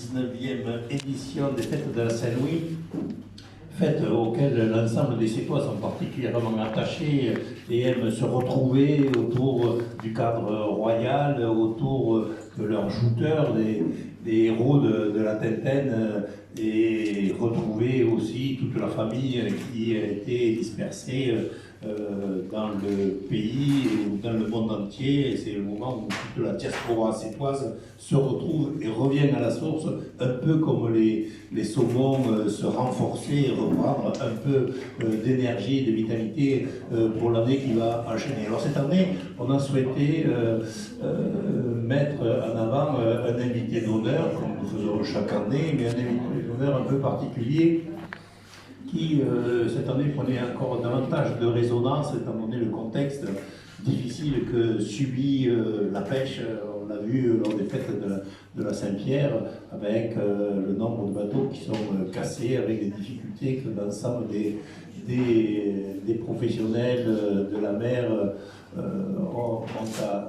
19e édition des Fêtes de la Saint-Louis, fêtes auxquelles l'ensemble des Sétois sont particulièrement attachés et aiment se retrouver autour du cadre royal, autour de leurs jouteurs, des héros de la Tintaine, et retrouver aussi toute la famille qui a été dispersée dans le pays et dans le monde entier. Et c'est le moment où toute la diaspora sétoise se retrouve et revient à la source, un peu comme les saumons se renforcer et reprendre un peu d'énergie, de vitalité pour l'année qui va enchaîner. Alors cette année, on a souhaité mettre en avant un invité d'honneur, comme nous faisons chaque année, mais un invité d'honneur un peu particulier, qui cette année prenait encore davantage de résonance étant donné le contexte difficile que subit la pêche. On l'a vu lors des fêtes de la Saint-Pierre, avec le nombre de bateaux qui sont cassés, avec les difficultés que l'ensemble des professionnels de la mer ont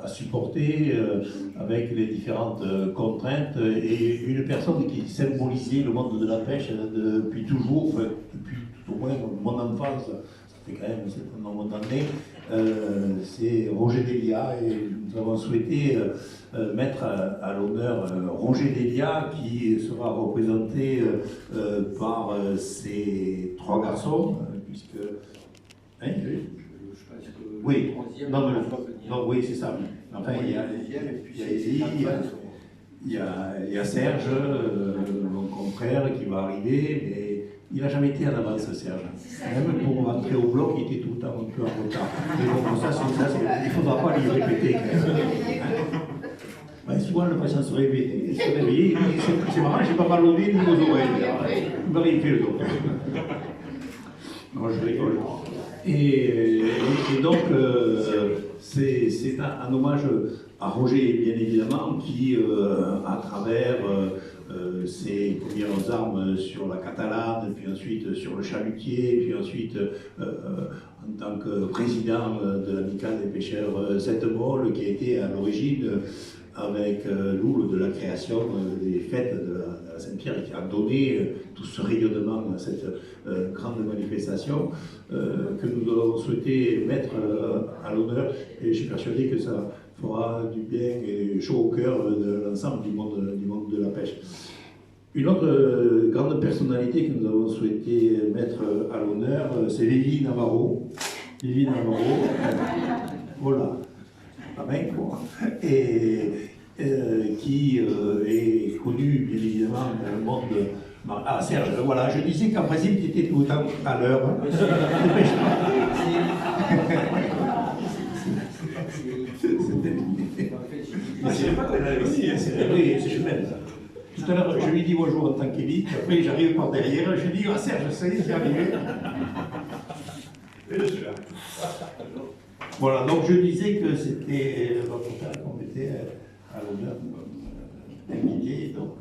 à supporter, avec les différentes contraintes, et une personne qui symbolisait le monde de la pêche depuis toujours, enfin, depuis tout au moins mon enfance, ça fait quand même un certain nombre d'années, c'est Roger Delia, et nous avons souhaité mettre à l'honneur Roger Delia, qui sera représenté par ses trois garçons, puisque... Hein, oui, non, oui, c'est ça. Enfin, il y a Elie, il y a Serge, mon confrère, qui va arriver, mais il n'a jamais été en avance, Serge. Même pour rentrer au bloc, il était tout le temps un peu en retard. Mais bon, ça, il ne faudra pas lui répéter. Ben, souvent, le patient se réveille, c'est marrant, j'ai pas mal au nez ni aux oreilles. Il m'a rien fait le docteur. Non, je rigole. Et donc, c'est un hommage à Roger, bien évidemment, qui, à travers ses premières armes sur la Catalane, puis ensuite sur le Chalutier, puis ensuite en tant que président de l'Amicale des pêcheurs Sept-Molles, qui a été à l'origine avec nous de la création des fêtes de la Saint-Pierre, et qui a donné tout ce rayonnement à cette grande manifestation que nous avons souhaité mettre à l'honneur, et je suis persuadé que ça fera du bien et chaud au cœur de l'ensemble du monde de la pêche. Une autre grande personnalité que nous avons souhaité mettre à l'honneur, c'est Lévi Navarro. Lévi Navarro, voilà. Quoi. Et qui est connu bien évidemment dans le monde de... Ah Serge, voilà, je disais qu'en principe tu étais tout le temps à l'heure. Oui, c'est chouette. Tout à l'heure, je lui dis bonjour en tant qu'élite, après j'arrive par derrière, je lui dis, ah Serge, ça y est, c'est arrivé. Voilà, donc je disais que c'était votre frère qu'on mettait à l'honneur d'inviter, donc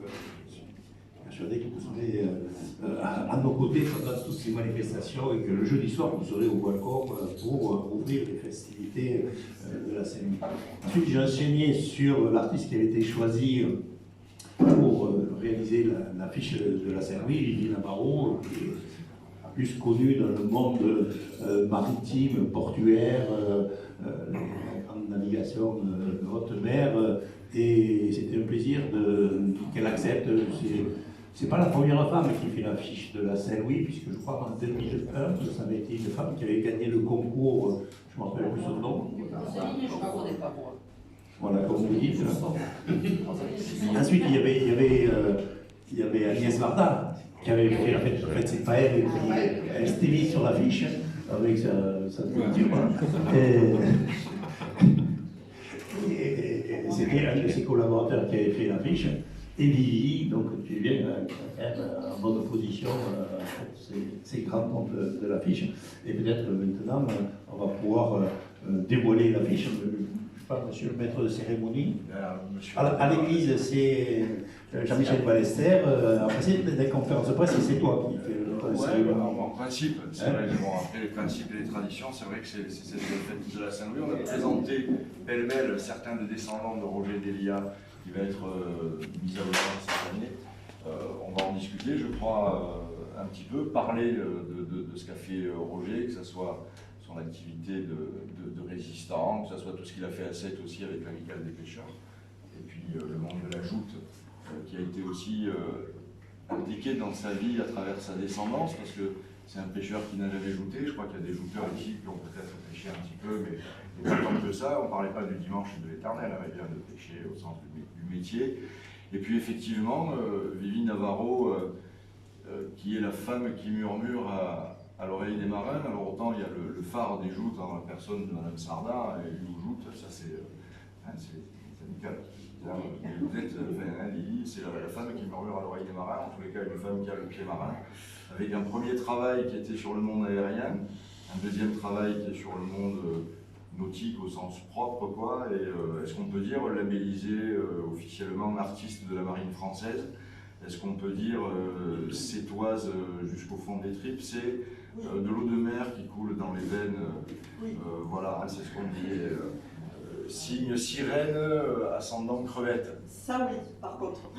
je suis persuadé que vous serez à nos côtés pendant toutes ces manifestations, et que le jeudi soir vous serez au balcon pour ouvrir les festivités de la Saint-Louis. Ensuite, j'ai enseigné sur l'artiste qui avait été choisi pour réaliser l'affiche de la Saint-Louis, Lévi Navarro, qui est plus connu dans le monde maritime, portuaire, en navigation de haute mer, et c'était un plaisir qu'elle accepte. C'est pas la première femme qui fait l'affiche de la Saint-Louis, puisque je crois qu'en 2001, ça avait été une femme qui avait gagné le concours, je ne me rappelle plus son nom. Voilà, comme vous dites. Ensuite, il y avait Agnès Varda, qui avait fait la fête. En fait, c'est pas elle, elle s'était mise sur l'affiche avec sa voiture. Et c'était un de ses collaborateurs qui avait fait l'affiche. Et Vivi, donc tu es bien en bonne position, ces grands noms de l'affiche. Et peut-être maintenant, on va pouvoir dévoiler l'affiche. Je ne sais pas, monsieur le maître de cérémonie. À l'église, c'est Jean-Michel Ballester. Après, c'est des conférences de presse, c'est toi qui fais le en principe, c'est vrai que bon, après les principes et les traditions, c'est vrai que c'est cette fête de la Saint-Louis. On a présenté pêle-mêle certains des descendants de Roger Delia qui va être mis à l'honneur cette année. discuter, je crois, un petit peu, parler de ce qu'a fait Roger, que ce soit son activité de résistant, que ce soit tout ce qu'il a fait à Sète aussi avec l'Amicale des pêcheurs, et puis le monde de la joute, qui a été aussi impliqué dans sa vie à travers sa descendance, parce que c'est un pêcheur qui n'a jamais jouté. Je crois qu'il y a des jouteurs ici qui ont peut-être pêché un petit peu, mais pas tant que ça. On ne parlait pas du dimanche et de l'éternel, mais bien de pêcher au sens du métier. Et puis effectivement, Vivi Navarro, qui est la femme qui murmure à l'oreille des marins. Alors autant il y a le phare des joutes dans la personne de Mme Sardin, et une joute, ça c'est amical. Vous êtes, Lily, c'est la femme qui murmure à l'oreille des marins, en tous les cas une femme qui a le pied marin, avec un premier travail qui était sur le monde aérien, un deuxième travail qui est sur le monde nautique au sens propre, quoi, et est-ce qu'on peut dire labellisé officiellement artiste de la marine française? Est-ce qu'on peut dire sétoise jusqu'au fond des tripes? C'est de l'eau de mer qui coule dans les veines, voilà, c'est ce qu'on dit. Signe sirène, ascendant crevette. Ça oui, par contre.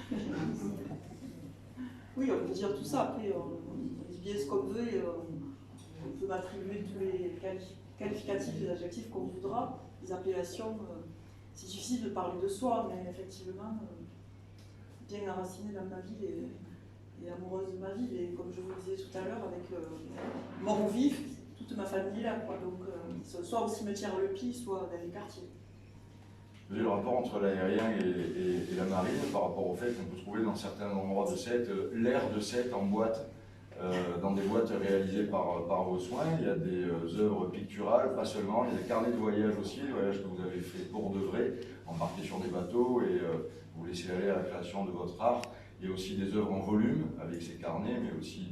Oui, on peut dire tout ça. Après, on dit bien ce qu'on veut et on peut m'attribuer tous les qualificatifs, les adjectifs qu'on voudra, les appellations. C'est difficile de parler de soi, mais effectivement, bien enracinée dans ma vie et amoureuse de ma vie. Et comme je vous le disais tout à l'heure, avec mort ou vif, toute ma famille est là, quoi. Donc, soit au cimetière Le Py, soit dans les quartiers. Le rapport entre l'aérien et la marine, par rapport au fait qu'on peut trouver dans certains endroits de Sète l'air de Sète en boîte, dans des boîtes réalisées par vos soins. Il y a des œuvres picturales, pas seulement, il y a des carnets de voyage aussi, des voyages que vous avez fait pour de vrai, embarqués sur des bateaux et vous laissez aller à la création de votre art. Il y a aussi des œuvres en volume avec ces carnets, mais aussi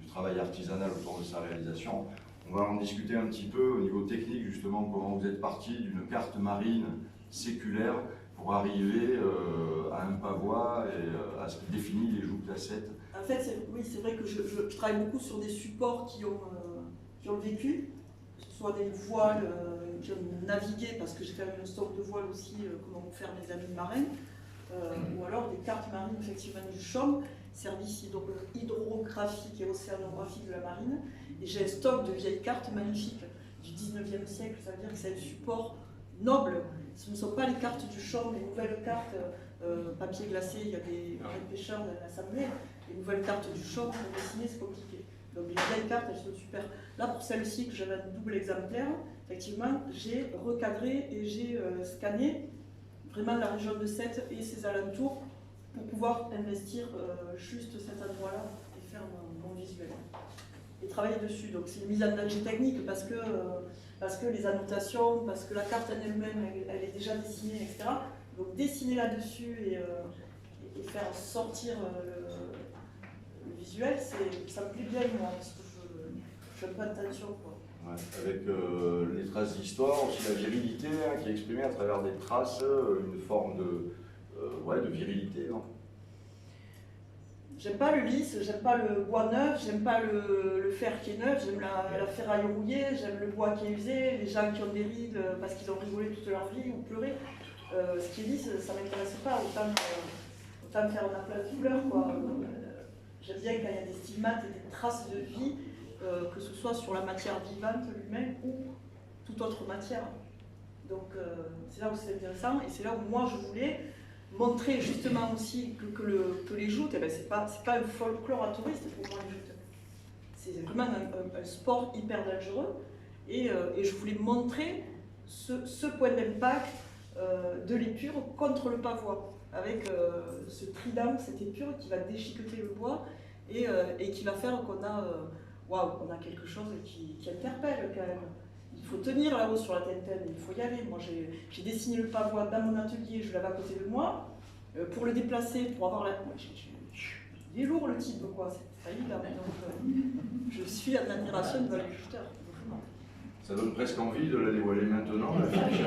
du travail artisanal autour de sa réalisation. On va en discuter un petit peu au niveau technique, justement, comment vous êtes parti d'une carte marine séculaire pour arriver à un pavois et à ce qui définit les joutes à Sète. En fait, oui, c'est vrai que je travaille beaucoup sur des supports qui ont vécu, que ce soit des voiles qui ont navigué, parce que j'ai fait un stock de voiles aussi, comment vont faire mes amis marins, ou alors des cartes marines effectivement du CHOM, service hydrographique et océanographique de la marine, et j'ai un stock de vieilles cartes magnifiques du 19e siècle, ça veut dire que c'est un support noble. Ce ne sont pas les cartes du CHOM, les nouvelles cartes papier glacé, il y a des pêcheurs à l'Assemblée, les nouvelles cartes du CHOM pour dessiner, c'est compliqué. Donc les vieilles cartes, elles sont super. Là, pour celle-ci, que j'avais un double exemplaire, effectivement, j'ai recadré et j'ai scanné vraiment la région de Sète et ses alentours pour pouvoir investir juste cet endroit-là et faire mon visuel. Et travailler dessus. Donc c'est une mise en danger technique parce que les annotations, parce que la carte en elle-même, elle est déjà dessinée, etc. Donc dessiner là-dessus et faire sortir le visuel, ça me plaît bien moi, parce que je n'aime pas de tension, quoi. Ouais, avec les traces d'histoire, aussi la virilité qui est exprimée à travers des traces, une forme de virilité. Non, j'aime pas le lisse, j'aime pas le bois neuf, j'aime pas le fer qui est neuf, j'aime la ferraille rouillée, j'aime le bois qui est usé, les gens qui ont des rides parce qu'ils ont rigolé toute leur vie ou pleuré. Ce qui est lisse, ça m'intéresse pas, autant faire un aplat de couleur, quoi. J'aime bien quand il y a des stigmates et des traces de vie, que ce soit sur la matière vivante, l'humain, ou toute autre matière. Donc c'est là où c'est intéressant, et c'est là où moi je voulais montrer justement aussi que les joutes, eh ben, c'est pas un folklore à touristes pour moi les joutes. C'est vraiment un sport hyper dangereux, et je voulais montrer ce point d'impact de l'épure contre le pavois, avec ce trident, cette épure qui va déchiqueter le bois et qui va faire qu'on a, on a quelque chose qui interpelle quand même. Il faut tenir là-haut sur la tentaine, il faut y aller. Moi j'ai dessiné le pavois dans mon atelier, je l'avais à côté de moi. Pour le déplacer, pour avoir la... Il est lourd le type, quoi, c'est pas évident. Donc je suis en admiration de les juteurs. Ça donne presque envie de la dévoiler maintenant, la fiche.